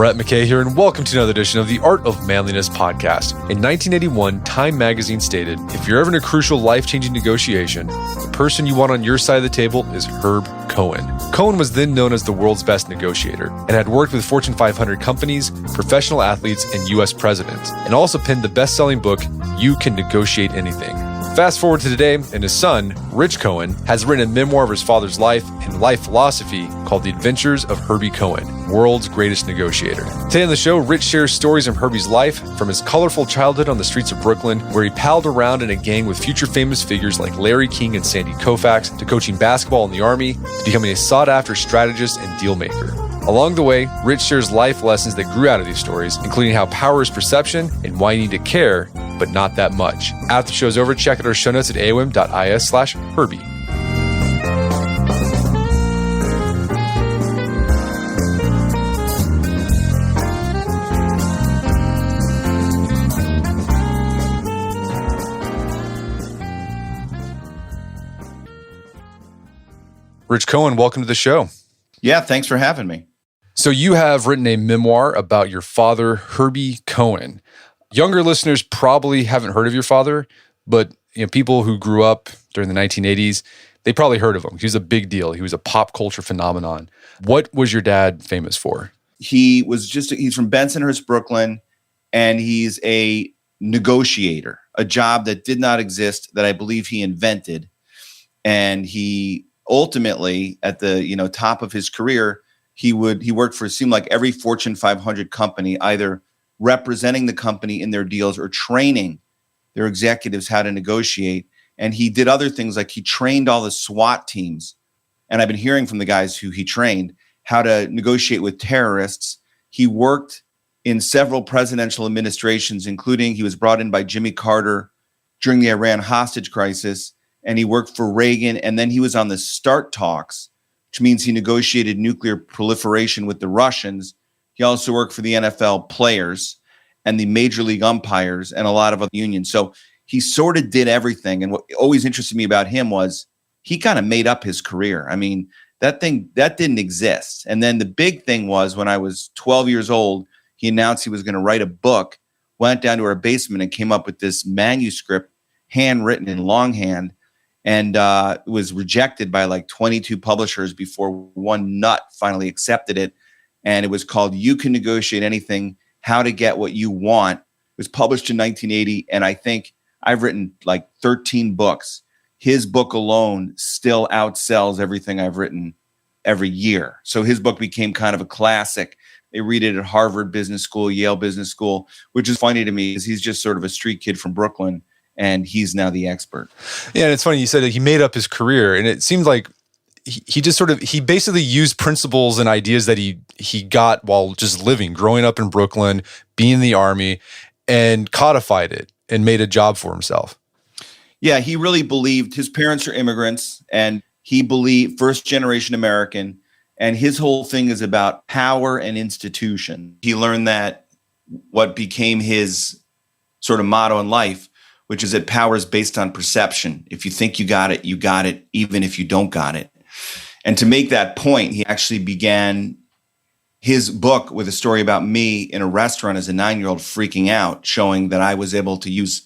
Brett McKay here, and welcome to another edition of the Art of Manliness podcast. In 1981, Time magazine stated, if you're ever in a crucial life-changing negotiation, the person you want on your side of the table is Herb Cohen. Cohen was then known as the world's best negotiator and had worked with Fortune 500 companies, professional athletes, and U.S. presidents, and also penned the best-selling book, You Can Negotiate Anything. Fast forward to today, and his son, Rich Cohen, has written a memoir of his father's life and life philosophy called The Adventures of Herbie Cohen, World's Greatest Negotiator. Today on the show, Rich shares stories from Herbie's life, from his colorful childhood on the streets of Brooklyn, where he palled around in a gang with future famous figures like Larry King and Sandy Koufax, to coaching basketball in the Army, to becoming a sought-after strategist and deal maker. Along the way, Rich shares life lessons that grew out of these stories, including how power is perception and why you need to care, but not that much. After the show's over, check out our show notes at aom.is/Herbie. Rich Cohen, welcome to the show. Yeah, thanks for having me. So you have written a memoir about your father, Herbie Cohen. Younger listeners probably haven't heard of your father, but people who grew up during the 1980s, they probably heard of him. He was a big deal. He was a pop culture phenomenon. What was your dad famous for? He's from Bensonhurst, Brooklyn, and he's a negotiator, a job that did not exist that I believe he invented. And he ultimately, at the top of his career, he worked for, it seemed like, every Fortune 500 company, either representing the company in their deals or training their executives how to negotiate. And he did other things, like he trained all the SWAT teams. And I've been hearing from the guys who he trained how to negotiate with terrorists. He worked in several presidential administrations, including he was brought in by Jimmy Carter during the Iran hostage crisis. And he worked for Reagan. And then he was on the START talks, which means he negotiated nuclear proliferation with the Russians. He also worked for the NFL players and the major league umpires and a lot of other unions. So he sort of did everything. And what always interested me about him was he kind of made up his career. I mean, that didn't exist. And then the big thing was, when I was 12 years old, he announced he was going to write a book, went down to our basement and came up with this manuscript, handwritten in longhand, and it was rejected by like 22 publishers before one nut finally accepted it. And it was called You Can Negotiate Anything, How to Get What You Want. It was published in 1980. And I think I've written like 13 books. His book alone still outsells everything I've written every year. So his book became kind of a classic. They read it at Harvard Business School, Yale Business School, which is funny to me because he's just sort of a street kid from Brooklyn. And he's now the expert. Yeah, and it's funny, you said that he made up his career, and it seemed like he basically used principles and ideas that he got while just living, growing up in Brooklyn, being in the Army, and codified it and made a job for himself. Yeah, he really believed, his parents are immigrants, and he believed first generation American, and his whole thing is about power and institution. He learned that what became his sort of motto in life, which is that power is based on perception. If you think you got it, even if you don't got it. And to make that point, he actually began his book with a story about me in a restaurant as a 9-year-old freaking out, showing that I was able to use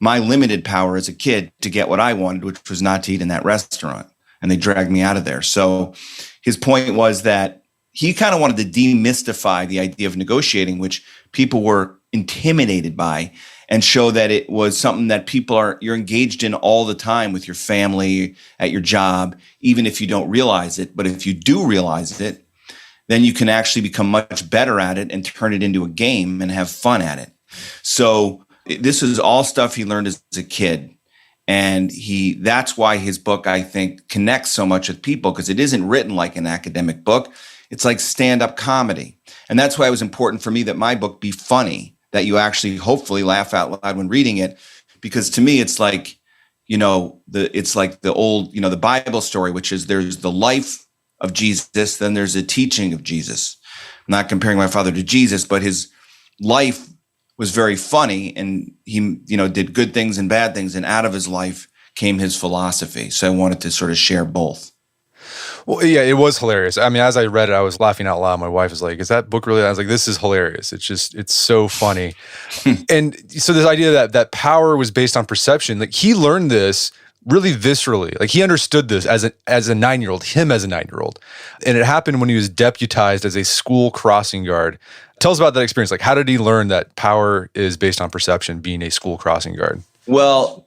my limited power as a kid to get what I wanted, which was not to eat in that restaurant. And they dragged me out of there. So his point was that he kind of wanted to demystify the idea of negotiating, which people were intimidated by, and show that it was something that you're engaged in all the time with your family, at your job, even if you don't realize it. But if you do realize it, then you can actually become much better at it and turn it into a game and have fun at it. So this is all stuff he learned as a kid. And that's why his book, I think, connects so much with people, because it isn't written like an academic book. It's like stand-up comedy. And that's why it was important for me that my book be funny, that you actually hopefully laugh out loud when reading it. Because to me, it's like, it's like the old, the Bible story, which is there's the life of Jesus, then there's the teaching of Jesus. I'm not comparing my father to Jesus, but his life was very funny, and he, did good things and bad things, and out of his life came his philosophy. So I wanted to sort of share both. Well, yeah, it was hilarious. I mean, as I read it, I was laughing out loud. My wife was like, "Is that book really?" I was like, "This is hilarious. It's so funny." And so this idea that power was based on perception, like he learned this really viscerally. Like he understood this as a 9-year-old, him as a 9-year-old. And it happened when he was deputized as a school crossing guard. Tell us about that experience. Like how did he learn that power is based on perception being a school crossing guard? Well,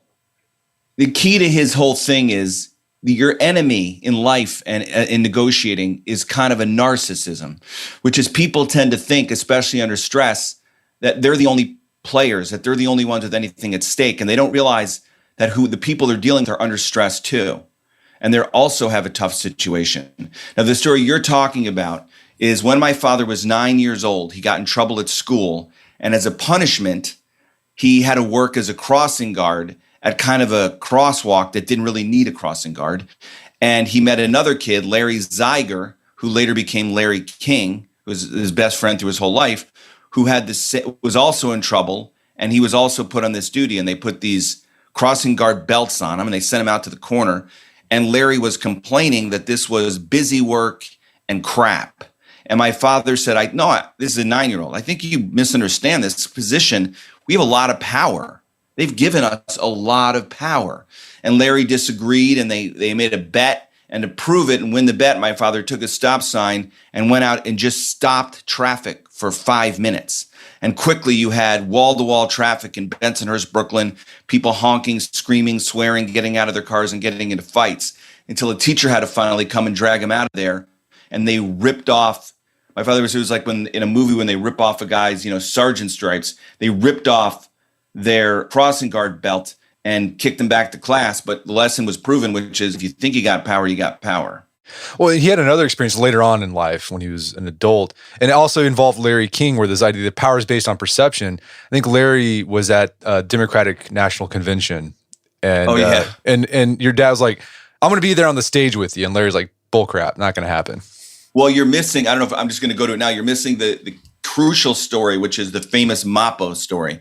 the key to his whole thing is your enemy in life and in negotiating is kind of a narcissism, which is people tend to think, especially under stress, that they're the only players, that they're the only ones with anything at stake. And they don't realize that the people they're dealing with are under stress too. And they also have a tough situation. Now, the story you're talking about is when my father was 9 years old, he got in trouble at school. And as a punishment, he had to work as a crossing guard at kind of a crosswalk that didn't really need a crossing guard. And he met another kid, Larry Zeiger, who later became Larry King, who was his best friend through his whole life, who was also in trouble. And he was also put on this duty. And they put these crossing guard belts on him and they sent him out to the corner. And Larry was complaining that this was busy work and crap. And my father said, no, this is a 9-year-old. I think you misunderstand this position. We have a lot of power. They've given us a lot of power. And Larry disagreed, and they made a bet. And to prove it and win the bet, my father took a stop sign and went out and just stopped traffic for 5 minutes. And quickly you had wall-to-wall traffic in Bensonhurst, Brooklyn, people honking, screaming, swearing, getting out of their cars and getting into fights until a teacher had to finally come and drag him out of there. And they ripped off, my father it was like when in a movie when they rip off a guy's, sergeant stripes, they ripped off their crossing guard belt and kicked them back to class. But the lesson was proven, which is if you think you got power, you got power. Well, he had another experience later on in life when he was an adult. And it also involved Larry King, where this idea that power is based on perception. I think Larry was at a Democratic National Convention. And, and your dad was like, I'm going to be there on the stage with you. And Larry's like, bullcrap, not going to happen. Well, you're missing, I don't know if I'm just going to go to it now. You're missing the crucial story, which is the famous Mappo story,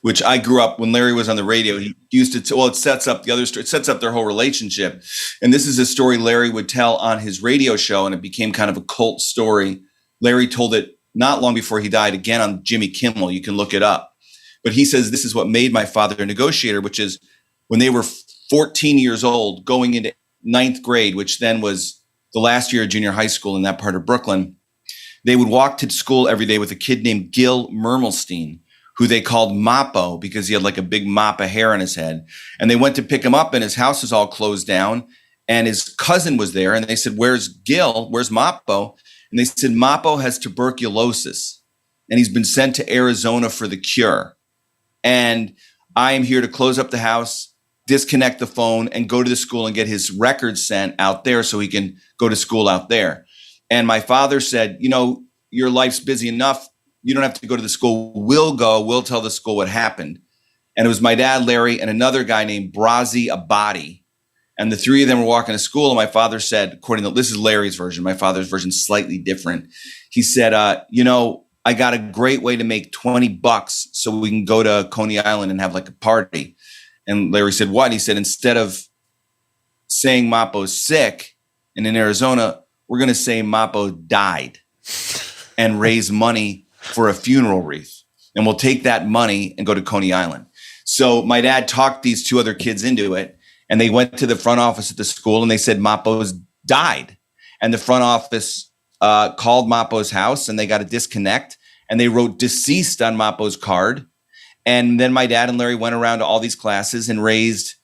which I grew up when Larry was on the radio. He used to, it sets up the other story. It sets up their whole relationship. And this is a story Larry would tell on his radio show, and it became kind of a cult story. Larry told it not long before he died again on Jimmy Kimmel. You can look it up. But he says this is what made my father a negotiator, which is when they were 14 years old, going into 9th grade, which then was the last year of junior high school in that part of Brooklyn, they would walk to school every day with a kid named Gil Mermelstein, who they called Mappo because he had like a big mop of hair on his head. And they went to pick him up and his house was all closed down and his cousin was there. And they said, where's Gil? Where's Mappo? And they said, Mappo has tuberculosis and he's been sent to Arizona for the cure. And I am here to close up the house, disconnect the phone, and go to the school and get his records sent out there so he can go to school out there. And my father said, your life's busy enough. You don't have to go to the school. We'll go. We'll tell the school what happened. And it was my dad, Larry, and another guy named Brazi Abadi. And the three of them were walking to school. And my father said, this is Larry's version. My father's version is slightly different. He said, I got a great way to make $20 so we can go to Coney Island and have like a party. And Larry said, what? He said, instead of saying Mappo's sick and in Arizona, we're going to say Mappo died and raise money for a funeral wreath. And we'll take that money and go to Coney Island. So my dad talked these two other kids into it. And they went to the front office at the school and they said Mappo's died. And the front office called Mappo's house and they got a disconnect. And they wrote deceased on Mappo's card. And then my dad and Larry went around to all these classes and raised,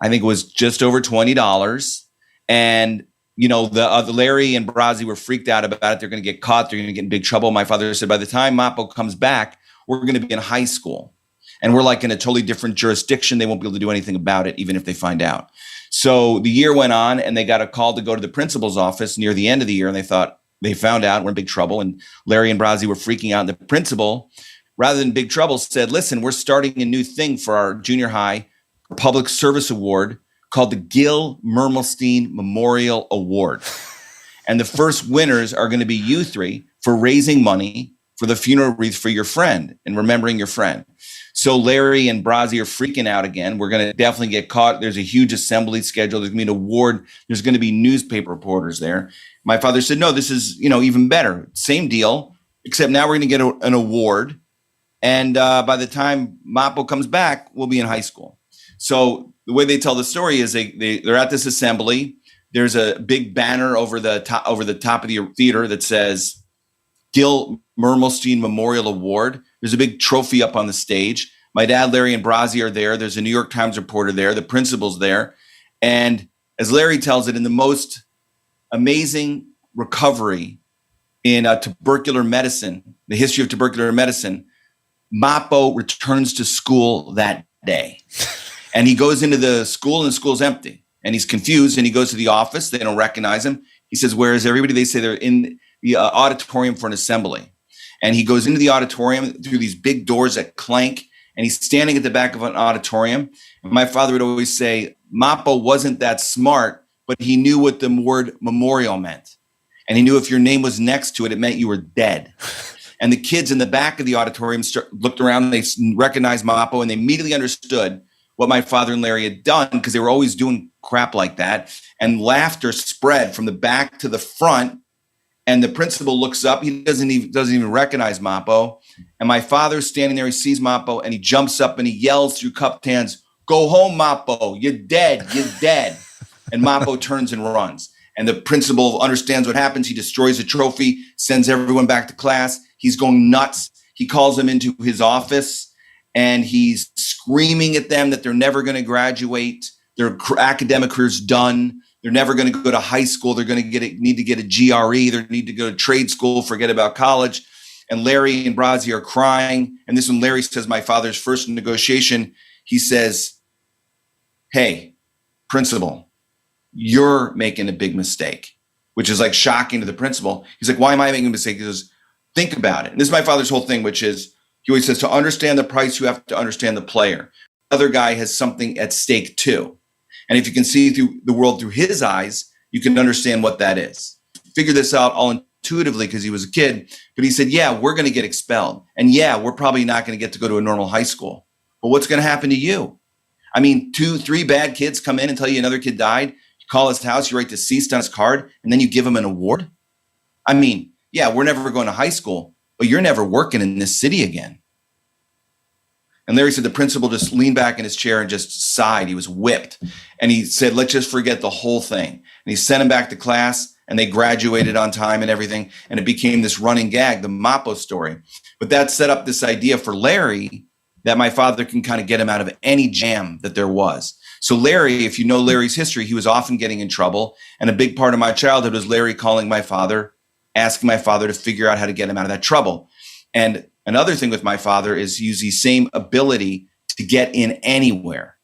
I think it was just over $20. And, the Larry and Brazi were freaked out about it. They're going to get caught. They're going to get in big trouble. My father said, by the time Mappo comes back, we're going to be in high school. And we're like in a totally different jurisdiction. They won't be able to do anything about it, even if they find out. So the year went on and they got a call to go to the principal's office near the end of the year. And they found out we're in big trouble. And Larry and Brazi were freaking out. And the principal, rather than big trouble, said, listen, we're starting a new thing for our junior high public service award called the Gil Mermelstein Memorial Award. And the first winners are going to be you three for raising money for the funeral wreath for your friend and remembering your friend. So Larry and Brazzi are freaking out again. We're going to definitely get caught. There's a huge assembly schedule. There's going to be an award. There's going to be newspaper reporters there. My father said, no, this is, even better. Same deal, except now we're going to get an award. And by the time Mappo comes back, we'll be in high school. So the way they tell the story is they're at this assembly. There's a big banner over the top of the theater that says Gil Mermelstein Memorial Award. There's a big trophy up on the stage. My dad, Larry, and Brazzi are there. There's a New York Times reporter there. The principal's there. And as Larry tells it, in the most amazing recovery in tubercular medicine, the history of tubercular medicine, Mappo returns to school that day. And he goes into the school, and the school's empty. And he's confused, and he goes to the office. They don't recognize him. He says, where is everybody? They say they're in the auditorium for an assembly. And he goes into the auditorium through these big doors that clank, and he's standing at the back of an auditorium. And my father would always say, Mappo wasn't that smart, but he knew what the word memorial meant. And he knew if your name was next to it, it meant you were dead. And the kids in the back of the auditorium looked around, and they recognized Mappo, and they immediately understood what my father and Larry had done, because they were always doing crap like that. And laughter spread from the back to the front. And the principal looks up. He doesn't even recognize Mappo. And my father's standing there. He sees Mappo, and he jumps up and he yells through cupped hands, "Go home, Mappo. You're dead. You're dead." And Mappo turns and runs. And the principal understands what happens. He destroys the trophy, sends everyone back to class. He's going nuts. He calls them into his office, and he's screaming at them that they're never going to graduate. Their academic career's done. They're never going to go to high school. They're going to need to get a GRE. They need to go to trade school, forget about college. And Larry and Brazzi are crying. And this one, Larry says, my father's first negotiation, he says, "Hey, principal, you're making a big mistake," which is like shocking to the principal. He's like, "Why am I making a mistake?" He goes, "Think about it." And this is my father's whole thing, which is, he always says, to understand the price, you have to understand the player. The other guy has something at stake too. And if you can see through the world through his eyes, you can understand what that is. Figure this out all intuitively because he was a kid. But he said, yeah, we're going to get expelled. And yeah, we're probably not going to get to go to a normal high school. But what's going to happen to you? I mean, 2-3 bad kids come in and tell you another kid died. You call his house, you write deceased on his card, and then you give him an award. I mean, yeah, we're never going to high school, but you're never working in this city again. And Larry said the principal just leaned back in his chair and just sighed. He was whipped. And he said, let's just forget the whole thing. And he sent him back to class, and they graduated on time and everything. And it became this running gag, the Mappo story. But that set up this idea for Larry that my father can kind of get him out of any jam that there was. So Larry, if you know Larry's history, he was often getting in trouble. And a big part of my childhood was Larry calling my father, asking my father to figure out how to get him out of that trouble. And another thing with my father is he used the same ability to get in anywhere,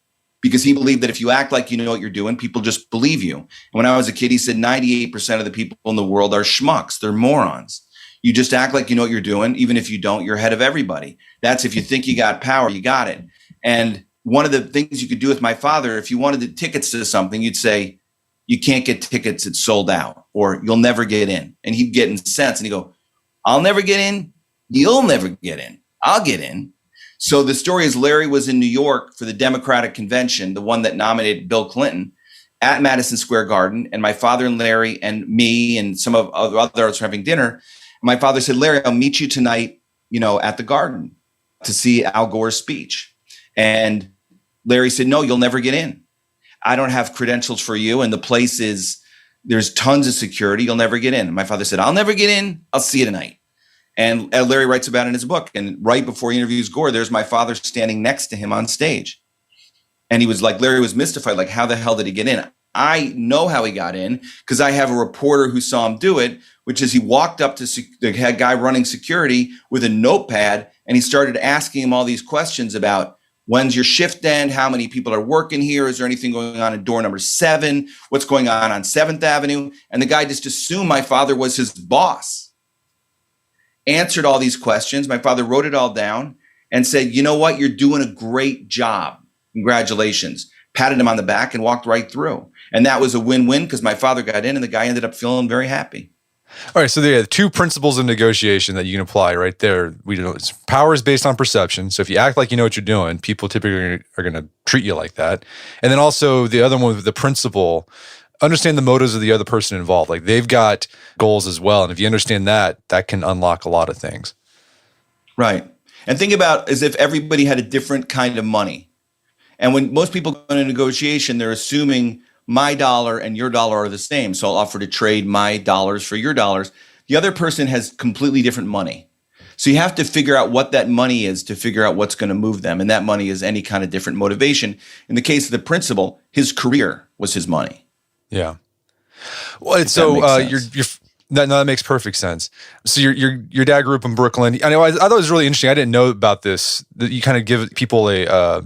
because he believed that if you act like you know what you're doing, people just believe you. And when I was a kid, he said 98% of the people in the world are schmucks. They're morons. You just act like you know what you're doing. Even if you don't, you're ahead of everybody. That's if you think you got power, you got it. And one of the things you could do with my father, if you wanted the tickets to something, you'd say, you can't get tickets, it's sold out, or you'll never get in. And he'd get incensed and he'd go, I'll never get in. You'll never get in. I'll get in. So the story is Larry was in New York for the Democratic convention, the one that nominated Bill Clinton, at Madison Square Garden. And my father and Larry and me and some of others were having dinner. And my father said, Larry, I'll meet you tonight, at the Garden to see Al Gore's speech. And Larry said, no, you'll never get in. I don't have credentials for you. And the place there's tons of security. You'll never get in. And my father said, I'll never get in. I'll see you tonight. And Larry writes about it in his book. And right before he interviews Gore, there's my father standing next to him on stage. And he was like, Larry was mystified, like, how the hell did he get in? I know how he got in because I have a reporter who saw him do it, which is he walked up to the guy running security with a notepad, and he started asking him all these questions about, when's your shift end? How many people are working here? Is there anything going on in door number 7? What's going on 7th Avenue? And the guy just assumed my father was his boss. Answered all these questions. My father wrote it all down and said, you know what? You're doing a great job. Congratulations. Patted him on the back and walked right through. And that was a win-win because my father got in and the guy ended up feeling very happy. All right, so there are two principles of negotiation that you can apply right there. We know power is based on perception. So if you act like you know what you're doing, people typically are going to treat you like that. And then also the other one with the principle, understand the motives of the other person involved. Like they've got goals as well. And if you understand that, that can unlock a lot of things. Right. And think about as if everybody had a different kind of money. And when most people go into negotiation, they're assuming my dollar and your dollar are the same. So I'll offer to trade my dollars for your dollars. The other person has completely different money. So you have to figure out what that money is to figure out what's going to move them. And that money is any kind of different motivation. In the case of the principal, his career was his money. Yeah. Well, and so that makes perfect sense. So your dad grew up in Brooklyn. I know I thought it was really interesting. I didn't know about this. That you kind of give people a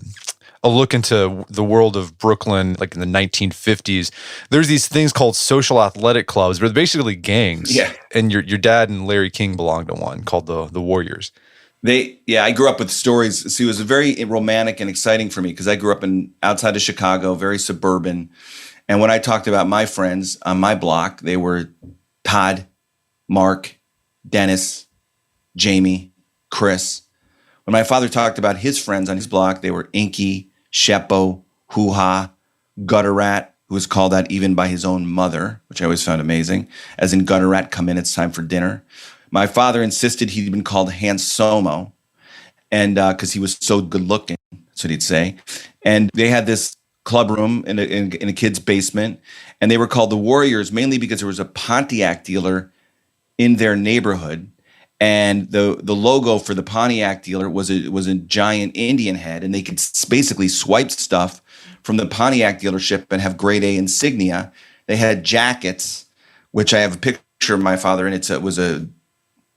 look into the world of Brooklyn, like in the 1950s. There's these things called social athletic clubs, but they're basically gangs. Yeah. And your dad and Larry King belonged to one called the Warriors. I grew up with stories. See, it was very romantic and exciting for me because I grew up outside of Chicago, very suburban. And when I talked about my friends on my block, they were Todd, Mark, Dennis, Jamie, Chris. When my father talked about his friends on his block, they were Inky, Sheppo, Hoo-Ha, Gutter Rat, who was called that even by his own mother, which I always found amazing, as in Gutter Rat, come in, it's time for dinner. My father insisted he'd been called Hansomo, and because he was so good looking, that's what he'd say. And they had this club room in a kid's basement, and they were called the Warriors mainly because there was a Pontiac dealer in their neighborhood. And the logo for the Pontiac dealer was a giant Indian head, and they could basically swipe stuff from the Pontiac dealership and have grade A insignia. They had jackets, which I have a picture of my father in. It was a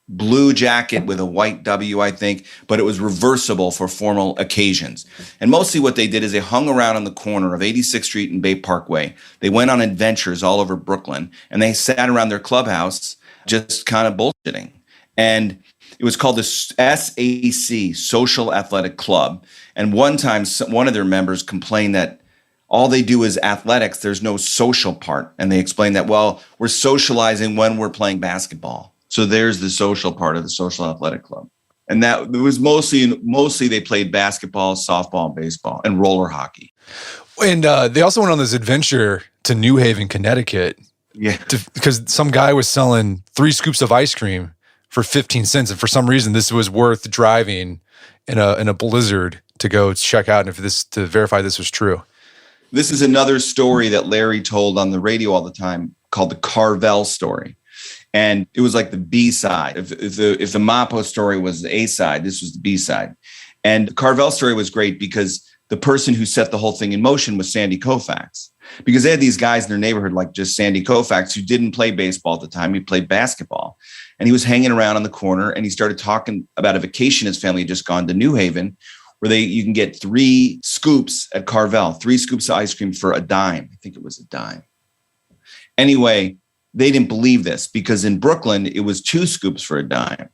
blue jacket with a white W, I think, but it was reversible for formal occasions. And mostly what they did is they hung around on the corner of 86th Street and Bay Parkway. They went on adventures all over Brooklyn, and they sat around their clubhouse just kind of bullshitting. And it was called the SAC, Social Athletic Club. And one time, one of their members complained that all they do is athletics. There's no social part. And they explained that, well, we're socializing when we're playing basketball. So there's the social part of the Social Athletic Club. And that it was mostly they played basketball, softball, and baseball, and roller hockey. And they also went on this adventure to New Haven, Connecticut. Yeah. Because some guy was selling 3 scoops of ice cream for 15 cents. And for some reason, this was worth driving in a blizzard to go check out and to verify this was true. This is another story that Larry told on the radio all the time called the Carvel story. And it was like the B side. If the Mapo story was the A side, this was the B side. And the Carvel story was great because the person who set the whole thing in motion was Sandy Koufax. Because they had these guys in their neighborhood like just Sandy Koufax who didn't play baseball at the time. He played basketball. And he was hanging around on the corner and he started talking about a vacation his family had just gone to New Haven where you can get 3 scoops at Carvel, 3 scoops of ice cream for a dime. I think it was a dime. Anyway, they didn't believe this because in Brooklyn, it was 2 scoops for a dime.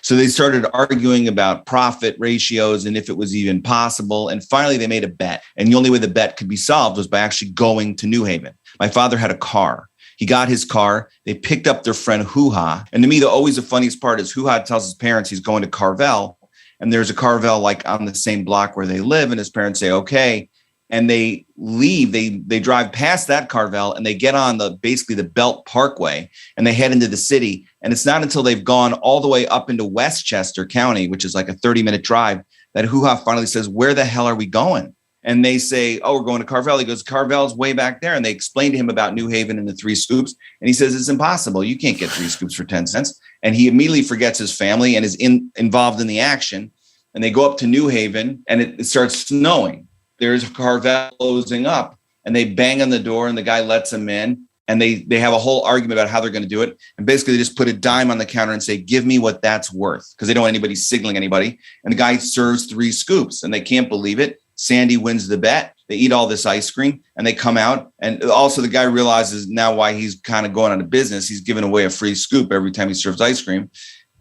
So they started arguing about profit ratios and if it was even possible. And finally, they made a bet. And the only way the bet could be solved was by actually going to New Haven. My father had a car. He got his car. They picked up their friend Hoo-Ha. And to me, always the funniest part is Hoo-Ha tells his parents he's going to Carvel. And there's a Carvel like on the same block where they live. And his parents say, okay. And they leave. They drive past that Carvel and they get on basically the Belt Parkway and they head into the city. And it's not until they've gone all the way up into Westchester County, which is like a 30-minute drive, that Hoo-Ha finally says, where the hell are we going? And they say, oh, we're going to Carvel. He goes, Carvel's way back there. And they explain to him about New Haven and the 3 scoops. And he says, it's impossible. You can't get 3 scoops for 10 cents. And he immediately forgets his family and is involved in the action. And they go up to New Haven and it starts snowing. There's Carvel closing up and they bang on the door and the guy lets them in. And they have a whole argument about how they're going to do it. And basically they just put a dime on the counter and say, give me what that's worth. Because they don't want anybody signaling anybody. And the guy serves 3 scoops and they can't believe it. Sandy wins the bet. They eat all this ice cream and they come out. And also the guy realizes now why he's kind of going out of business. He's giving away a free scoop every time he serves ice cream.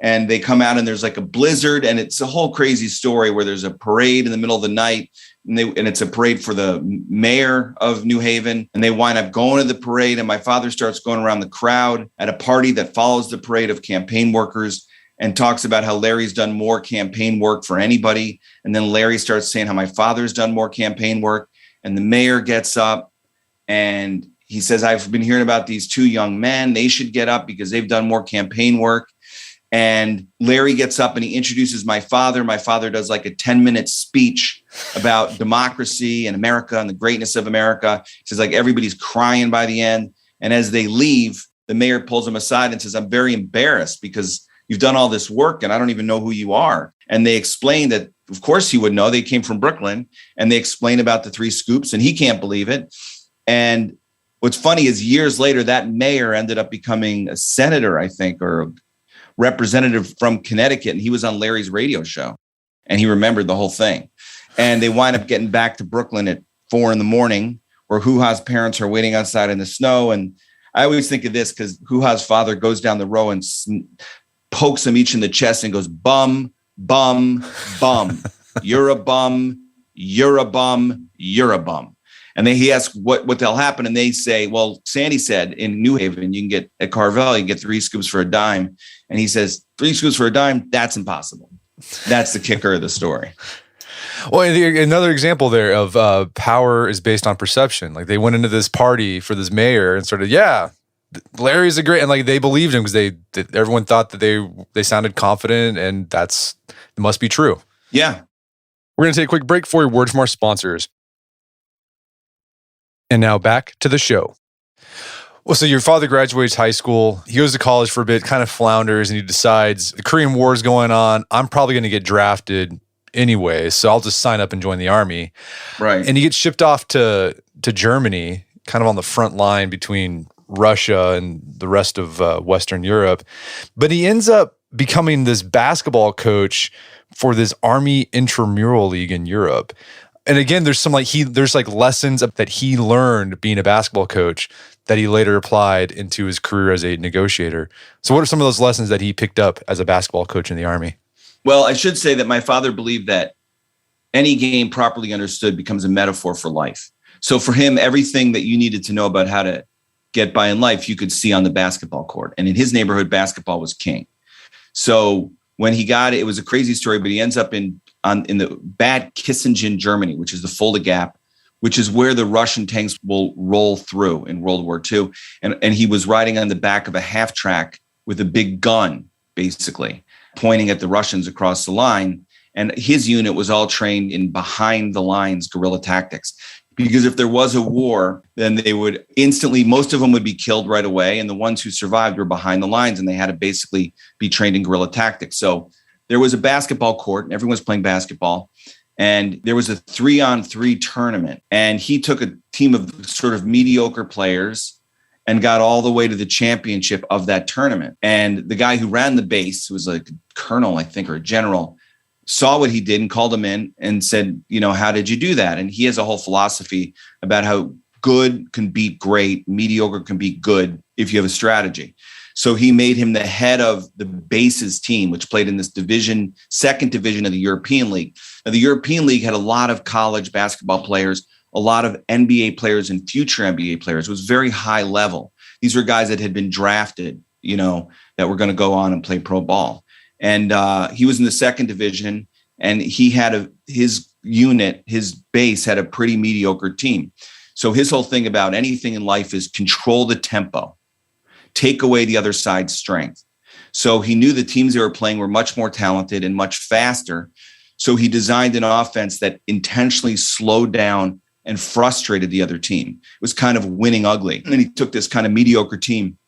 and they come out and there's like a blizzard, and it's a whole crazy story where there's a parade in the middle of the night, and it's a parade for the mayor of New Haven, and they wind up going to the parade, and my father starts going around the crowd at a party that follows the parade of campaign workers and talks about how Larry's done more campaign work for anybody. And then Larry starts saying how my father's done more campaign work, and the mayor gets up and he says, I've been hearing about these two young men. They should get up because they've done more campaign work. And Larry gets up and he introduces my father. My father does like a 10-minute speech about democracy and America and the greatness of America. He says like everybody's crying by the end. And as they leave, the mayor pulls him aside and says, I'm very embarrassed because you've done all this work and I don't even know who you are. And they explain that, of course he would know. They came from Brooklyn, and they explain about the 3 scoops, and he can't believe it. And what's funny is years later, that mayor ended up becoming a senator, I think, or a representative from Connecticut. And he was on Larry's radio show, and he remembered the whole thing. And they wind up getting back to Brooklyn at 4 a.m, where Hoo-Ha's parents are waiting outside in the snow. And I always think of this because Hoo-Ha's father goes down the row and pokes them each in the chest and goes, bum, bum, bum. You're a bum, you're a bum, you're a bum. And then he asks what they'll happen. And they say, well, Sandy said in New Haven, you can get at Carvel, you can get 3 scoops for a dime. And he says, 3 scoops for a dime, that's impossible. That's the kicker of the story. Well, another example there of power is based on perception. Like they went into this party for this mayor and sort of, yeah, Larry's a great, and like they believed him because everyone thought that they sounded confident, and it must be true. Yeah. We're going to take a quick break for a word from our sponsors. And now back to the show. Well, so your father graduates high school. He goes to college for a bit, kind of flounders, and he decides the Korean War is going on. I'm probably going to get drafted anyway, so I'll just sign up and join the army. Right. And he gets shipped off to Germany, kind of on the front line between Russia and the rest of Western Europe. But he ends up becoming this basketball coach for this Army intramural league in Europe. And again, there's lessons that he learned being a basketball coach that he later applied into his career as a negotiator. So what are some of those lessons that he picked up as a basketball coach in the Army? Well, I should say that my father believed that any game properly understood becomes a metaphor for life. So for him, everything that you needed to know about how to get by in life, you could see on the basketball court. And in his neighborhood, basketball was king. So when he got it, it was a crazy story, but he ends up in the Bad Kissingen, Germany, which is the Fulda Gap, which is where the Russian tanks will roll through in World War II. And he was riding on the back of a half track with a big gun, basically, pointing at the Russians across the line. And his unit was all trained in behind the lines guerrilla tactics. Because if there was a war, then they would instantly, most of them would be killed right away. And the ones who survived were behind the lines, and they had to basically be trained in guerrilla tactics. So there was a basketball court and everyone was playing basketball. And there was a 3-on-3 tournament. And he took a team of sort of mediocre players and got all the way to the championship of that tournament. And the guy who ran the base, who was like a colonel, I think, or a general, saw what he did and called him in and said, how did you do that? And he has a whole philosophy about how good can beat great, mediocre can beat good if you have a strategy. So he made him the head of the bases team, which played in this second division of the European League. Now, the European League had a lot of college basketball players, a lot of NBA players and future NBA players. It was very high level. These were guys that had been drafted, that were going to go on and play pro ball. And he was in the second division, and he had his unit, his base had a pretty mediocre team. So his whole thing about anything in life is control the tempo, take away the other side's strength. So he knew the teams they were playing were much more talented and much faster. So he designed an offense that intentionally slowed down and frustrated the other team. It was kind of winning ugly. And then he took this kind of mediocre team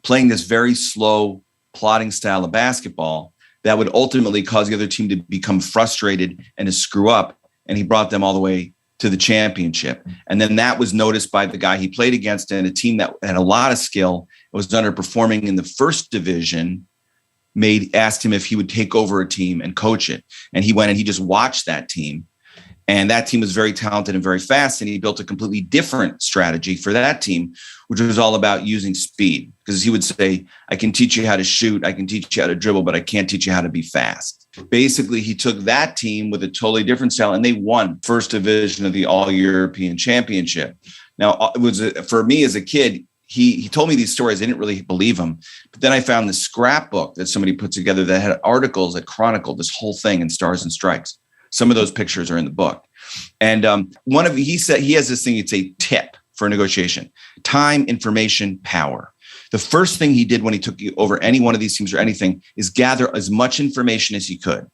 playing this very slow, plotting style of basketball that would ultimately cause the other team to become frustrated and to screw up. And he brought them all the way to the championship. And then that was noticed by the guy he played against, and a team that had a lot of skill, was underperforming in the first division, asked him if he would take over a team and coach it. And he went and he just watched that team. And that team was very talented and very fast. And he built a completely different strategy for that team, which was all about using speed. Because he would say, I can teach you how to shoot, I can teach you how to dribble, but I can't teach you how to be fast. Basically, he took that team with a totally different style, and they won first division of the All-European Championship. Now, it was for me as a kid, he told me these stories. I didn't really believe him. But then I found this scrapbook that somebody put together that had articles that chronicled this whole thing in Stars and Stripes. Some of those pictures are in the book. And he said he has this thing, it's a tip for negotiation: time, information, power. The first thing he did when he took over any one of these teams or anything is gather as much information as he could.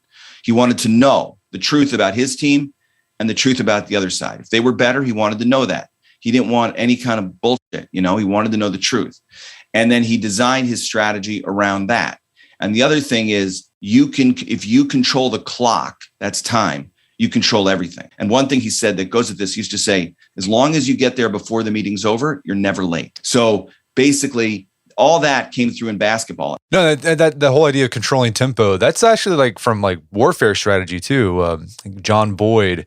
He wanted to know the truth about his team and the truth about the other side. If they were better, he wanted to know that. He didn't want any kind of bullshit, he wanted to know the truth. And then he designed his strategy around that. And the other thing is, if you control the clock, that's time, you control everything. And one thing he said that goes with this, he used to say, as long as you get there before the meeting's over, you're never late. So basically, all that came through in basketball. No, that the whole idea of controlling tempo, that's actually from warfare strategy too. John Boyd,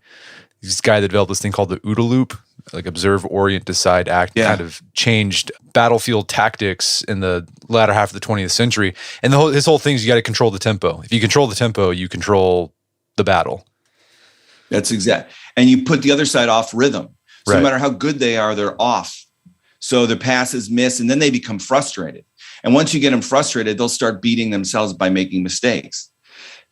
this guy that developed this thing called the OODA loop, observe, orient, decide, act, kind of changed battlefield tactics in the latter half of the 20th century. And his whole thing is you got to control the tempo. If you control the tempo, you control the battle. That's exact. And you put the other side off rhythm. So right. No matter how good they are, they're off. So their passes miss, and then they become frustrated. And once you get them frustrated, they'll start beating themselves by making mistakes.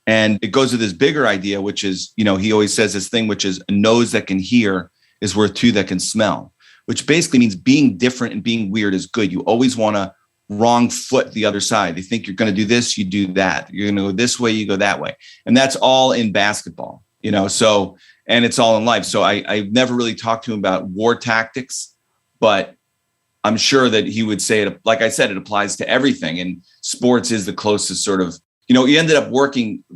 And it goes with this bigger idea, which is, he always says this thing, which is a nose that can hear is worth two that can smell, which basically means being different and being weird is good. You always want to wrong foot the other side. They think you're going to do this, you do that. You're going to go this way, you go that way. And that's all in basketball, so, and it's all in life. So I've never really talked to him about war tactics, but I'm sure that he would say it, like I said, it applies to everything. And sports is the closest sort of, he ended up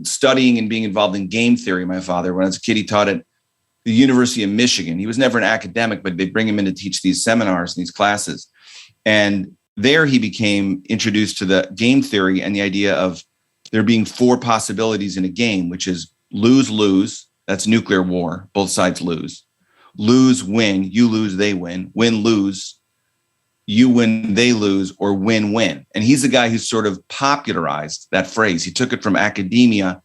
studying and being involved in game theory. My father, when I was a kid, he taught at the University of Michigan. He was never an academic, but they bring him in to teach these seminars and these classes. And there he became introduced to the game theory and the idea of there being four possibilities in a game, which is lose, that's nuclear war, both sides lose. Lose, win, you lose, they win. Win, lose, you win, they lose, or win-win. And he's the guy who sort of popularized that phrase. He took it from academia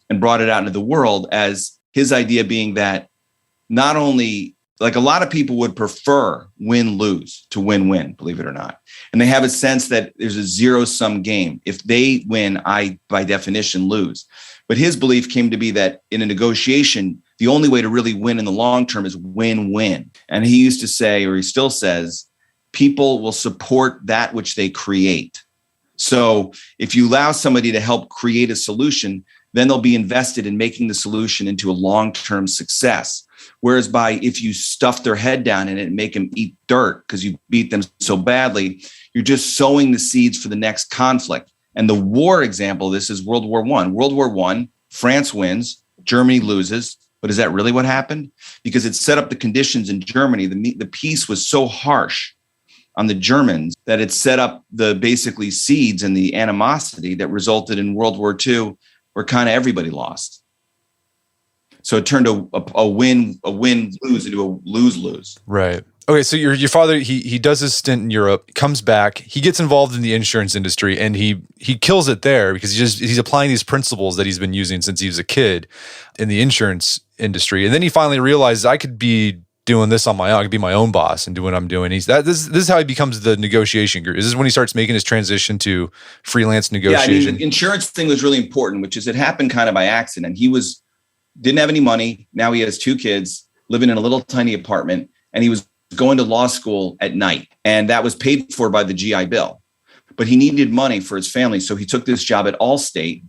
and brought it out into the world as his idea being that not only, a lot of people would prefer win-lose to win-win, believe it or not. And they have a sense that there's a zero-sum game. If they win, I, by definition, lose. But his belief came to be that in a negotiation, the only way to really win in the long term is win-win. And he used to say, or he still says, people will support that which they create. So if you allow somebody to help create a solution, then they'll be invested in making the solution into a long-term success. Whereas if you stuff their head down in it and make them eat dirt because you beat them so badly, you're just sowing the seeds for the next conflict. And the war example of this is World War I. World War I, France wins, Germany loses. But is that really what happened? Because it set up the conditions in Germany. The peace was so harsh on the Germans that it set up the basically seeds and the animosity that resulted in World War II, where kind of everybody lost. So it turned a win-lose into a lose-lose. Right. Okay, so your father, he does his stint in Europe, comes back, he gets involved in the insurance industry, and he kills it there because he's applying these principles that he's been using since he was a kid in the insurance industry. And then he finally realizes, I could be doing this on my own. I could be my own boss and do what I'm doing. This is how he becomes the negotiation guru. Is this when he starts making his transition to freelance negotiation? Yeah, the insurance thing was really important, which is it happened kind of by accident. He didn't have any money. Now he has two kids living in a little tiny apartment, and he was going to law school at night, and that was paid for by the GI Bill. But he needed money for his family, so he took this job at Allstate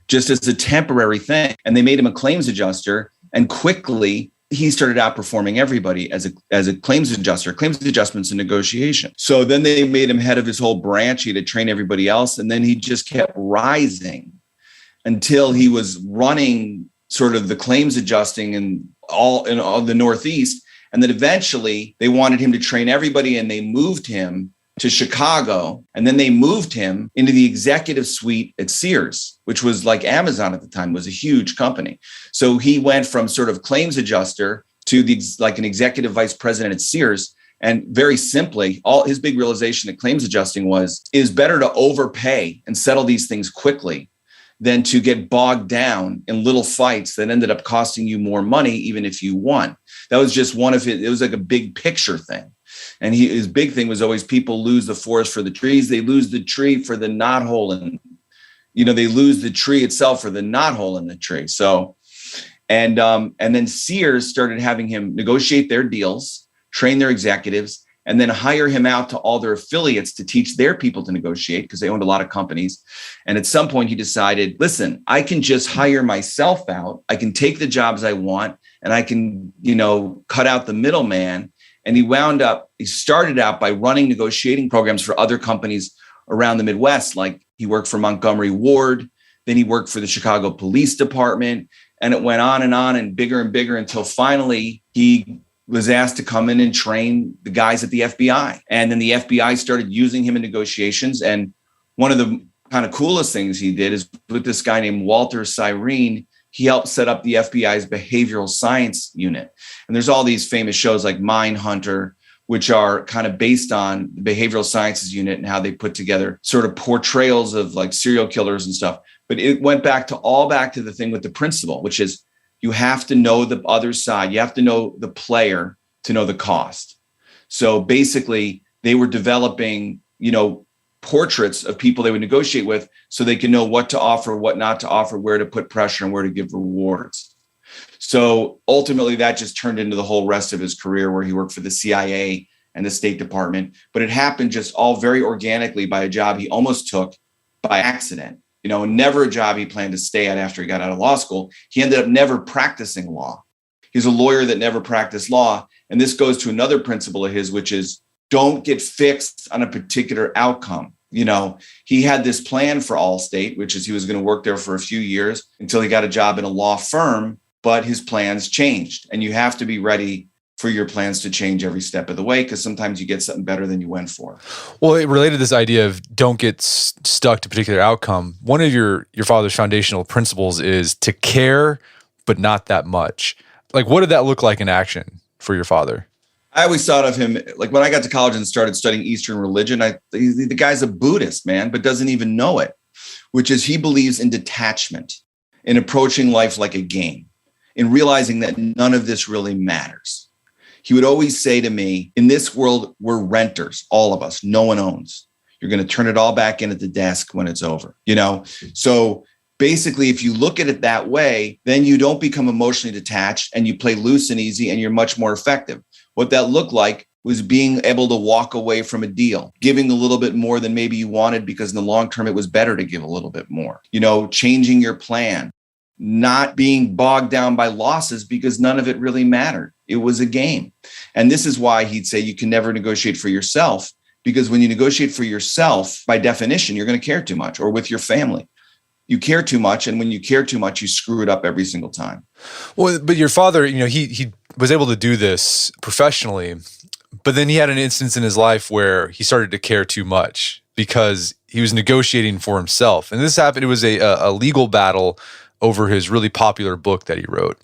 just as a temporary thing, and they made him a claims adjuster, and quickly he started outperforming everybody as a claims adjuster, claims adjustments and negotiation. So then they made him head of his whole branch. He had to train everybody else, and then he just kept rising until he was running sort of the claims adjusting in all the Northeast. And then eventually they wanted him to train everybody, and they moved him to Chicago. And then they moved him into the executive suite at Sears, which was like Amazon at the time, was a huge company. So he went from sort of claims adjuster to like an executive vice president at Sears. And very simply, all his big realization at claims adjusting is better to overpay and settle these things quickly than to get bogged down in little fights that ended up costing you more money, even if you won. That was just one of his, it was like a big picture thing. And his big thing was always people lose the forest for the trees. They lose the tree for the knothole, and, they lose the tree itself for the knothole in the tree. So, and then Sears started having him negotiate their deals, train their executives, and then hire him out to all their affiliates to teach their people to negotiate, because they owned a lot of companies. And at some point he decided, listen, I can just hire myself out. I can take the jobs I want, and I can, cut out the middleman. And he started out by running negotiating programs for other companies around the Midwest. Like he worked for Montgomery Ward, then he worked for the Chicago Police Department, and it went on and bigger until finally he was asked to come in and train the guys at the FBI. And then the FBI started using him in negotiations. And one of the kind of coolest things he did is with this guy named Walter Cyrene, he helped set up the FBI's behavioral science unit. And there's all these famous shows like Mindhunter, which are kind of based on the behavioral sciences unit and how they put together sort of portrayals of like serial killers and stuff. But it went back to the thing with the principle, which is you have to know the other side. You have to know the player to know the cost. So basically they were developing, portraits of people they would negotiate with so they can know what to offer, what not to offer, where to put pressure and where to give rewards. So ultimately that just turned into the whole rest of his career, where he worked for the CIA and the State Department. But it happened just all very organically by a job he almost took by accident, never a job he planned to stay at after he got out of law school. He ended up never practicing law. He's a lawyer that never practiced law. And this goes to another principle of his, which is don't get fixed on a particular outcome. He had this plan for Allstate, which is he was going to work there for a few years until he got a job in a law firm, but his plans changed. And you have to be ready for your plans to change every step of the way, because sometimes you get something better than you went for. Well, it related to this idea of don't get stuck to a particular outcome. One of your father's foundational principles is to care, but not that much. Like, what did that look like in action for your father? I always thought of him, like when I got to college and started studying Eastern religion, the guy's a Buddhist, man, but doesn't even know it, which is he believes in detachment, in approaching life like a game, in realizing that none of this really matters. He would always say to me, in this world, we're renters, all of us, no one owns. You're going to turn it all back in at the desk when it's over, So basically, if you look at it that way, then you don't become emotionally detached and you play loose and easy and you're much more effective. What that looked like was being able to walk away from a deal, giving a little bit more than maybe you wanted, because in the long term, it was better to give a little bit more, changing your plan, not being bogged down by losses because none of it really mattered. It was a game. And this is why he'd say you can never negotiate for yourself, because when you negotiate for yourself, by definition, you're going to care too much, or with your family. You care too much. And when you care too much, you screw it up every single time. Well, but your father, he was able to do this professionally, but then he had an instance in his life where he started to care too much because he was negotiating for himself. And this happened, it was a legal battle over his really popular book that he wrote.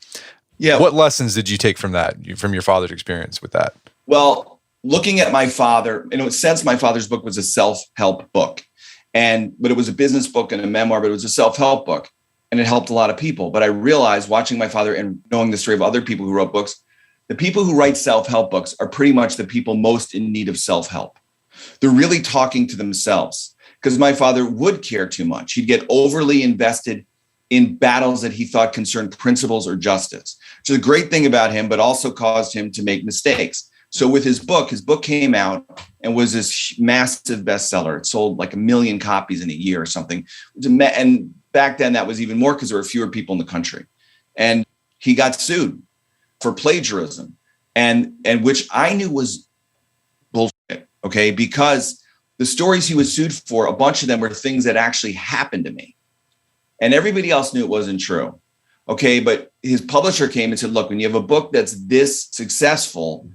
Yeah. What lessons did you take from that, from your father's experience with that? Well, looking at my father, in a sense, my father's book was a self-help book. But it was a business book and a memoir, but it was a self-help book, and it helped a lot of people. But I realized, watching my father and knowing the story of other people who wrote books, the people who write self-help books are pretty much the people most in need of self-help. They're really talking to themselves, because my father would care too much. He'd get overly invested in battles that he thought concerned principles or justice, which is a great thing about him, but also caused him to make mistakes. So with his book came out and was this massive bestseller. It sold like 1 million copies in a year or something. And back then that was even more because there were fewer people in the country. And he got sued for plagiarism, and which I knew was bullshit, okay? Because the stories he was sued for, a bunch of them were things that actually happened to me. And everybody else knew it wasn't true, okay? But his publisher came and said, look, when you have a book that's this successful,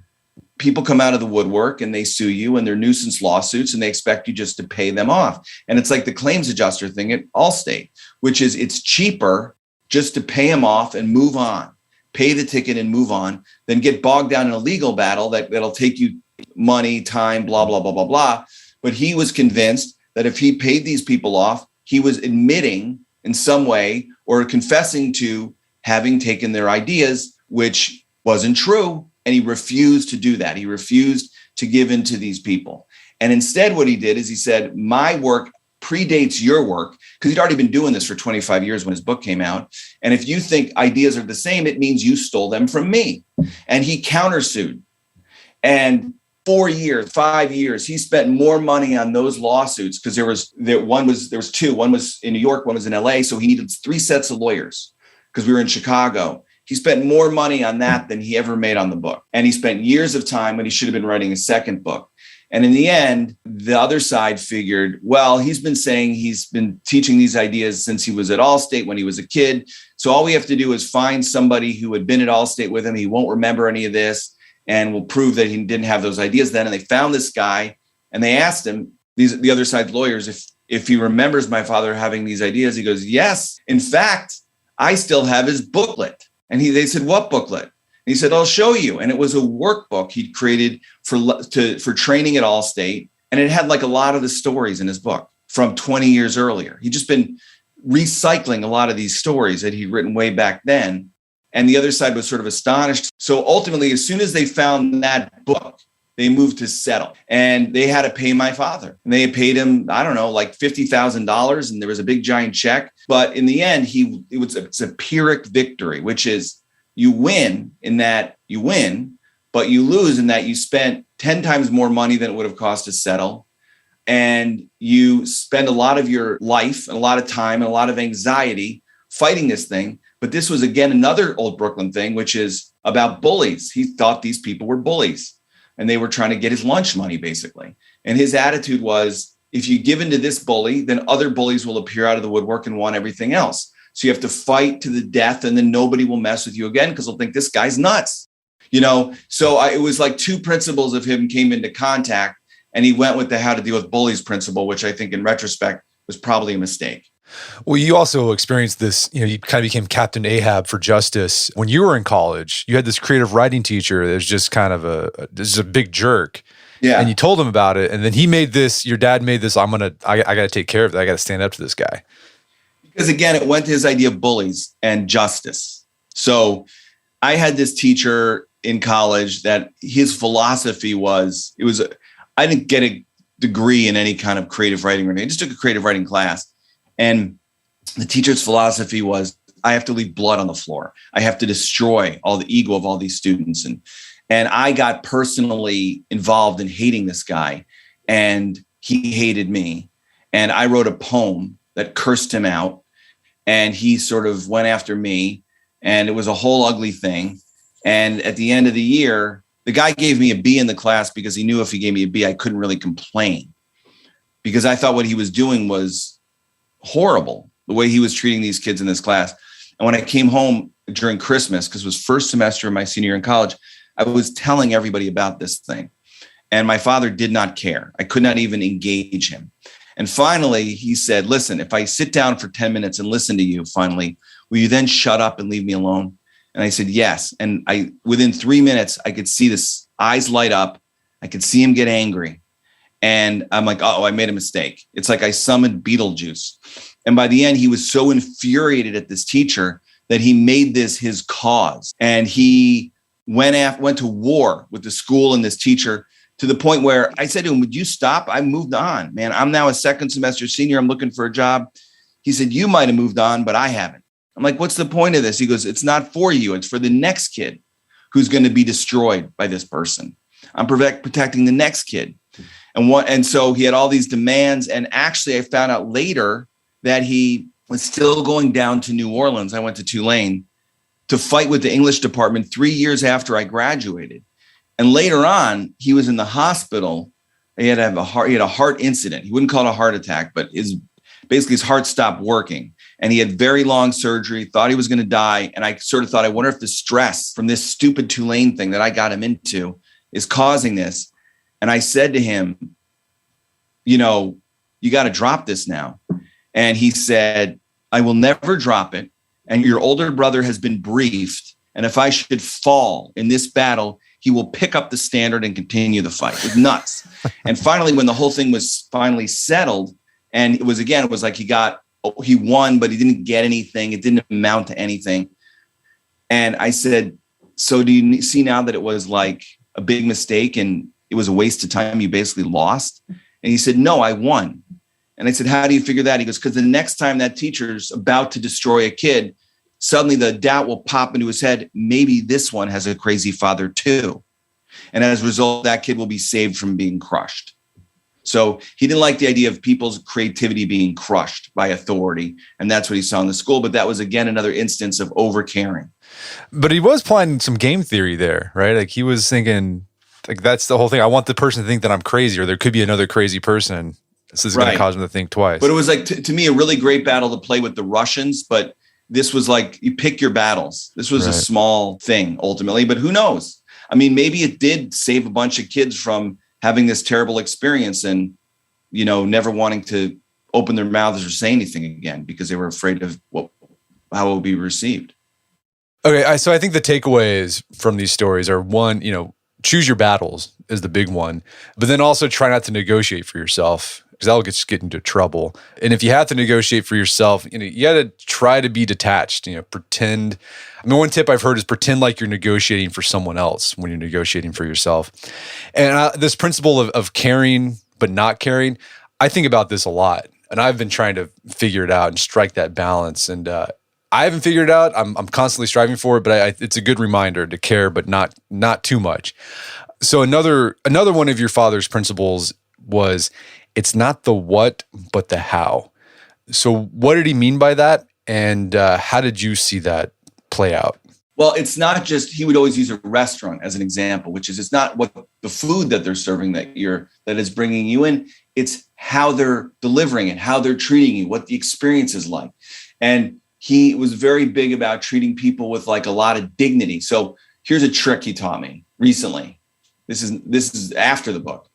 people come out of the woodwork and they sue you and they're nuisance lawsuits and they expect you just to pay them off. And it's like the claims adjuster thing at Allstate, which is it's cheaper just to pay them off and move on, pay the ticket and move on, than get bogged down in a legal battle that'll take you money, time, blah, blah, blah, blah, blah. But he was convinced that if he paid these people off, he was admitting in some way or confessing to having taken their ideas, which wasn't true. And he refused to do that. He refused to give in to these people. And instead, what he did is he said, my work predates your work, because he'd already been doing this for 25 years when his book came out. And if you think ideas are the same, it means you stole them from me. And he countersued. And 4 years, 5 years, he spent more money on those lawsuits because there was two. One was in New York, one was in LA. So he needed 3 sets of lawyers because we were in Chicago. He spent more money on that than he ever made on the book. And he spent years of time when he should have been writing a second book. And in the end, the other side figured, well, he's been saying he's been teaching these ideas since he was at Allstate when he was a kid. So all we have to do is find somebody who had been at Allstate with him. He won't remember any of this and will prove that he didn't have those ideas then. And they found this guy and they asked him, the other side's lawyers, if he remembers my father having these ideas. He goes, yes. In fact, I still have his booklet. And they said, what booklet? And he said, I'll show you. And it was a workbook he'd created for training at Allstate. And it had like a lot of the stories in his book from 20 years earlier. He'd just been recycling a lot of these stories that he'd written way back then. And the other side was sort of astonished. So ultimately, as soon as they found that book, they moved to settle. And they had to pay my father. And they paid him, I don't know, like $50,000. And there was a big giant check. But in the end, it's a Pyrrhic victory, which is you win in that you win, but you lose in that you spent 10 times more money than it would have cost to settle. And you spend a lot of your life and a lot of time and a lot of anxiety fighting this thing. But this was, again, another old Brooklyn thing, which is about bullies. He thought these people were bullies. And they were trying to get his lunch money, basically. And his attitude was, if you give in to this bully, then other bullies will appear out of the woodwork and want everything else. So you have to fight to the death, and then nobody will mess with you again because they'll think this guy's nuts. So it was like 2 principles of him came into contact, and he went with the how to deal with bullies principle, which I think in retrospect was probably a mistake. Well, you also experienced this, you kind of became Captain Ahab for justice. When you were in college, you had this creative writing teacher that was just kind of a big jerk. Yeah. And you told him about it. And then your dad made this, I got to take care of it. I got to stand up to this guy. Because again, it went to his idea of bullies and justice. So I had this teacher in college that his philosophy was, I didn't get a degree in any kind of creative writing or anything. I just took a creative writing class. And the teacher's philosophy was, I have to leave blood on the floor. I have to destroy all the ego of all these students. And I got personally involved in hating this guy, and he hated me. And I wrote a poem that cursed him out, and he sort of went after me, and it was a whole ugly thing. And at the end of the year, the guy gave me a B in the class because he knew if he gave me a B, I couldn't really complain, because I thought what he was doing was horrible, the way he was treating these kids in this class. And when I came home during Christmas, because it was first semester of my senior year in college, I was telling everybody about this thing. And my father did not care. I could not even engage him. And finally, he said, listen, if I sit down for 10 minutes and listen to you, finally, will you then shut up and leave me alone? And I said, yes. And within 3 minutes, I could see his eyes light up. I could see him get angry. And I'm like, oh, I made a mistake. It's like I summoned Beetlejuice. And by the end, he was so infuriated at this teacher that he made this his cause. And he went to war with the school and this teacher, to the point where I said to him, would you stop? I moved on, man. I'm now a second semester senior. I'm looking for a job. He said, you might have moved on, but I haven't. I'm like, what's the point of this? He goes, it's not for you. It's for the next kid who's going to be destroyed by this person. I'm protecting the next kid. And so he had all these demands. And actually, I found out later that he was still going down to New Orleans. I went to Tulane to fight with the English department 3 years after I graduated. And later on, he was in the hospital. He had a heart incident. He wouldn't call it a heart attack, but his heart stopped working. And he had very long surgery, thought he was going to die. And I sort of thought, I wonder if the stress from this stupid Tulane thing that I got him into is causing this. And I said to him, you got to drop this now. And he said, I will never drop it. And your older brother has been briefed. And if I should fall in this battle, he will pick up the standard and continue the fight. It was nuts. And finally, when the whole thing was finally settled, and it was like he won, but he didn't get anything. It didn't amount to anything. And I said, so do you see now that it was like a big mistake and it was a waste of time? You basically lost. And he said, no, I won. And I said, how do you figure that? He goes, because the next time that teacher's about to destroy a kid, suddenly the doubt will pop into his head. Maybe this one has a crazy father too. And as a result, that kid will be saved from being crushed. So he didn't like the idea of people's creativity being crushed by authority. And that's what he saw in the school. But that was, again, another instance of over-caring. But he was applying some game theory there, right? Like he was thinking, like, that's the whole thing. I want the person to think that I'm crazy, or there could be another crazy person. This is going to cause them to think twice. But it was like, to me, a really great battle to play with the Russians. But this was like, you pick your battles. This was a small thing ultimately, but who knows? I mean, maybe it did save a bunch of kids from having this terrible experience and, never wanting to open their mouths or say anything again because they were afraid of how it would be received. Okay. So I think the takeaways from these stories are, one, choose your battles is the big one, but then also try not to negotiate for yourself, because that'll get into trouble. And if you have to negotiate for yourself, you got to try to be detached, pretend. I mean, one tip I've heard is pretend like you're negotiating for someone else when you're negotiating for yourself. And this principle of caring but not caring, I think about this a lot. And I've been trying to figure it out and strike that balance. And I haven't figured it out. I'm constantly striving for it, but it's a good reminder to care, but not too much. So another one of your father's principles was, it's not the what, but the how. So what did he mean by that? And how did you see that play out? Well, it's not just, he would always use a restaurant as an example, which is, it's not what the food that they're serving that is bringing you in. It's how they're delivering it, how they're treating you, what the experience is like. And he was very big about treating people with like a lot of dignity. So here's a trick he taught me recently. This is after the book.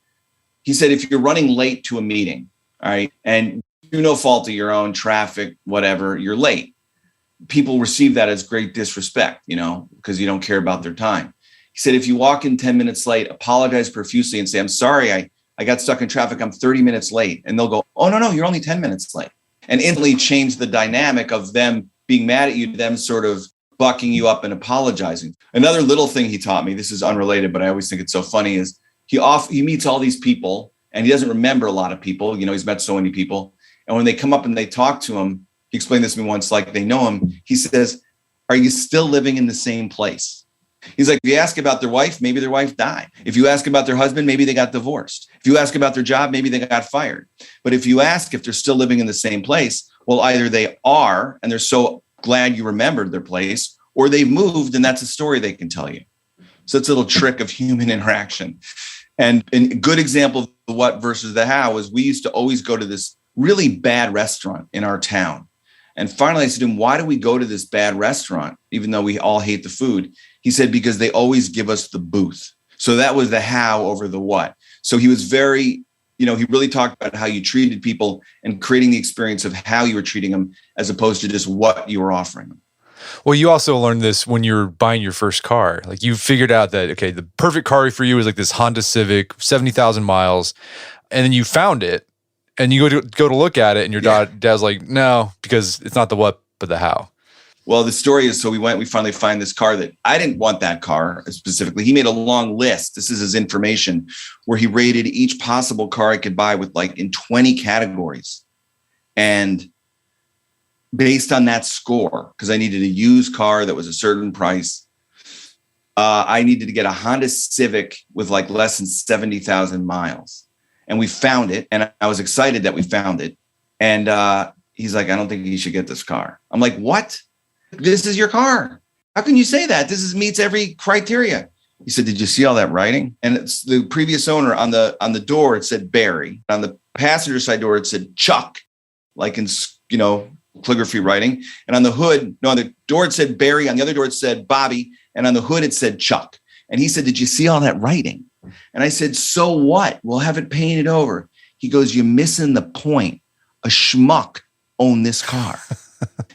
He said, if you're running late to a meeting, all right, and through no fault of your own, traffic, whatever, you're late. People receive that as great disrespect, because you don't care about their time. He said, if you walk in 10 minutes late, apologize profusely and say, I'm sorry, I got stuck in traffic. I'm 30 minutes late. And they'll go, oh, no, you're only 10 minutes late. And instantly change the dynamic of them being mad at you to them sort of bucking you up and apologizing. Another little thing he taught me, this is unrelated, but I always think it's so funny, is he meets all these people and he doesn't remember a lot of people. He's met so many people. And when they come up and they talk to him, he explained this to me once, like they know him. He says, are you still living in the same place? He's like, if you ask about their wife, maybe their wife died. If you ask about their husband, maybe they got divorced. If you ask about their job, maybe they got fired. But if you ask if they're still living in the same place, well, either they are, and they're so glad you remembered their place, or they've moved, and that's a story they can tell you. So it's a little trick of human interaction. And a good example of the what versus the how is, we used to always go to this really bad restaurant in our town. And finally I said to him, why do we go to this bad restaurant, even though we all hate the food? He said, because they always give us the booth. So that was the how over the what. So he was very, he really talked about how you treated people and creating the experience of how you were treating them as opposed to just what you were offering them. Well, you also learned this when you're buying your first car. Like, you figured out that, okay, the perfect car for you is like this Honda Civic, 70,000 miles. And then you found it and you go to look at it and your dad's like, no, because it's not the what, but the how. Well, the story is, so we finally find this car that I didn't want that car specifically. He made a long list. This is his information where he rated each possible car I could buy with like in 20 categories. And based on that score, because I needed a used car that was a certain price, I needed to get a Honda Civic with like less than 70,000 miles. And we found it. And I was excited that we found it. And he's like, I don't think you should get this car. I'm like, what? This is your car. How can you say that? This meets every criteria. He said, did you see all that writing? And it's the previous owner on the door, it said Barry. On the passenger side door, it said Chuck, like in, calligraphy writing. And on the hood, on the door, it said Barry. On the other door, it said Bobby. And on the hood, it said Chuck. And he said, did you see all that writing? And I said, so what? We'll have it painted over. He goes, you're missing the point. A schmuck owned this car.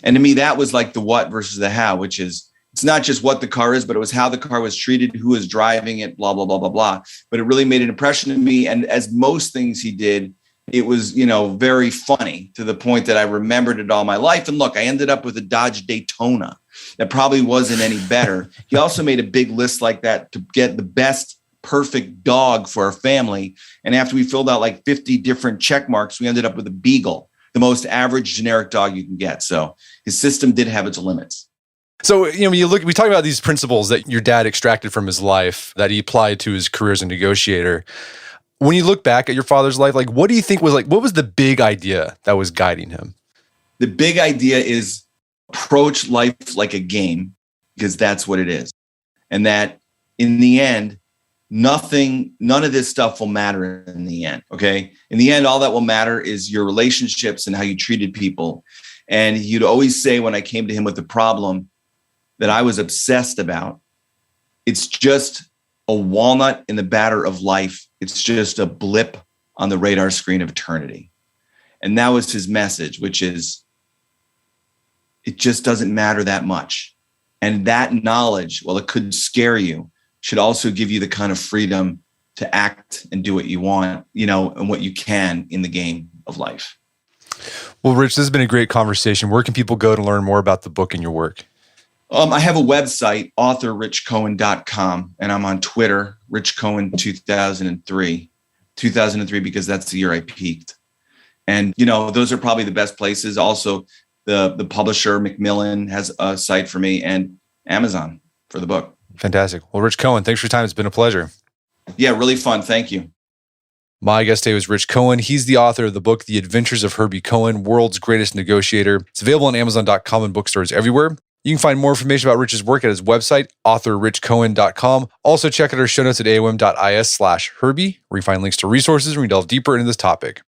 And to me, that was like the what versus the how, which is, it's not just what the car is, but it was how the car was treated, who was driving it, blah, blah, blah, blah, blah. But it really made an impression on me. And as most things he did, it was, very funny to the point that I remembered it all my life. And look, I ended up with a Dodge Daytona that probably wasn't any better. He also made a big list like that to get the best perfect dog for our family. And after we filled out like 50 different check marks, we ended up with a Beagle, the most average generic dog you can get. So his system did have its limits. So, when we talk about these principles that your dad extracted from his life that he applied to his career as a negotiator. When you look back at your father's life, like, what do you think was what was the big idea that was guiding him? The big idea is approach life like a game, because that's what it is. And that in the end, none of this stuff will matter in the end. Okay. In the end, all that will matter is your relationships and how you treated people. And he'd always say, when I came to him with a problem that I was obsessed about, it's just a walnut in the batter of life. It's just a blip on the radar screen of eternity. And that was his message, which is, it just doesn't matter that much. And that knowledge, while it could scare you, should also give you the kind of freedom to act and do what you want, and what you can in the game of life. Well, Rich, this has been a great conversation. Where can people go to learn more about the book and your work? I have a website, authorrichcohen.com, and I'm on Twitter, Rich Cohen 2003, because that's the year I peaked. And, those are probably the best places. Also, the publisher, Macmillan, has a site for me, and Amazon for the book. Fantastic. Well, Rich Cohen, thanks for your time. It's been a pleasure. Yeah, really fun. Thank you. My guest today was Rich Cohen. He's the author of the book, The Adventures of Herb Cohen, World's Greatest Negotiator. It's available on Amazon.com and bookstores everywhere. You can find more information about Rich's work at his website, authorrichcohen.com. Also, check out our show notes at aom.is/Herbie, where you find links to resources when we delve deeper into this topic.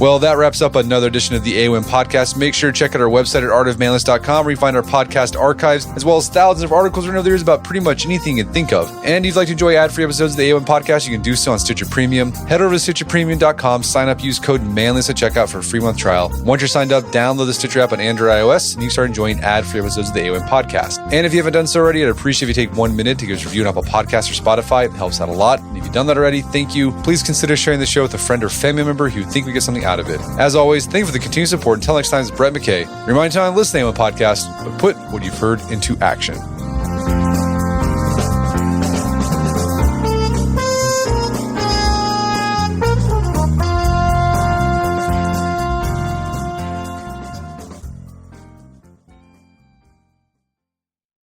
Well, that wraps up another edition of the AOM podcast. Make sure to check out our website at artofmanliness.com, where you find our podcast archives, as well as thousands of articles written over the years about pretty much anything you can think of. And if you'd like to enjoy ad-free episodes of the AOM podcast, you can do so on Stitcher Premium. Head over to stitcherpremium.com, sign up, use code manliness at checkout for a free month trial. Once you're signed up, download the Stitcher app on Android or iOS, and you can start enjoying ad-free episodes of the AOM podcast. And if you haven't done so already, I'd appreciate if you take 1 minute to give us a review on Apple Podcasts or Spotify. It helps out a lot. And if you've done that already, thank you. Please consider sharing the show with a friend or family member who you think we get something out of it. As always, thank you for the continued support. Until next time, it's Brett McKay. Remind you to listen to the AOM podcast, but put what you've heard into action.